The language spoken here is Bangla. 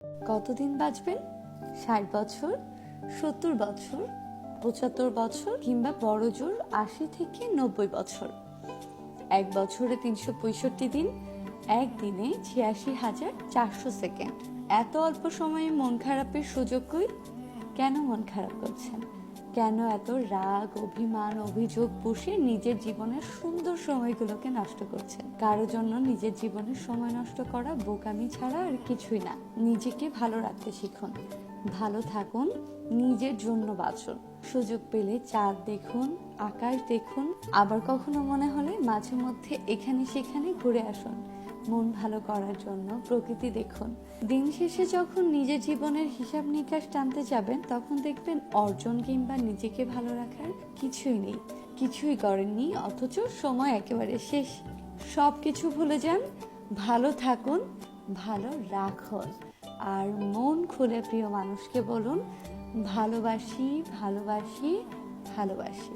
কতদিন বাঁচবেন? 60 বছর, 70 বছর, 75 বছর, কিংবা বড় জোর 80 থেকে 90 বছর। এক বছরে 365 দিন, একদিনে 86,400 সেকেন্ড। এত অল্প সময়ে মন খারাপের সুযোগ কই? কেন মন খারাপ করছেন? কেন এত রাগ, অভিমান, অভিযোগ পুষে নিজের জীবনের সুন্দর সময়গুলোকে নষ্ট করছেন? কারো জন্য নিজের জীবনের সময় নষ্ট করা বোকামি ছাড়া আর কিছুই না। নিজেকে ভালো রাখতে শিখুন, ভালো থাকুন, নিজের জন্য বাঁচুন। সুযোগ পেলে চাঁদ দেখুন, আকাশ দেখুন, আবার কখনো মনে হলে মাঝে মধ্যে এখানে সেখানে ঘুরে আসুন। মন ভালো করার জন্য প্রকৃতি দেখুন। দিন শেষে যখন নিজের জীবনের হিসাব নিকাশ টানতে যাবেন, তখন দেখবেন অর্জন কিংবা নিজেকে ভালো রাখার কিছুই নেই। কিছুই করেননি, অথচ সময় একেবারে শেষ। সব কিছু ভুলে যান, ভালো থাকুন, ভালো রাখুন। আর মন খুলে প্রিয় মানুষকে বলুন, ভালোবাসি, ভালোবাসি, ভালোবাসি।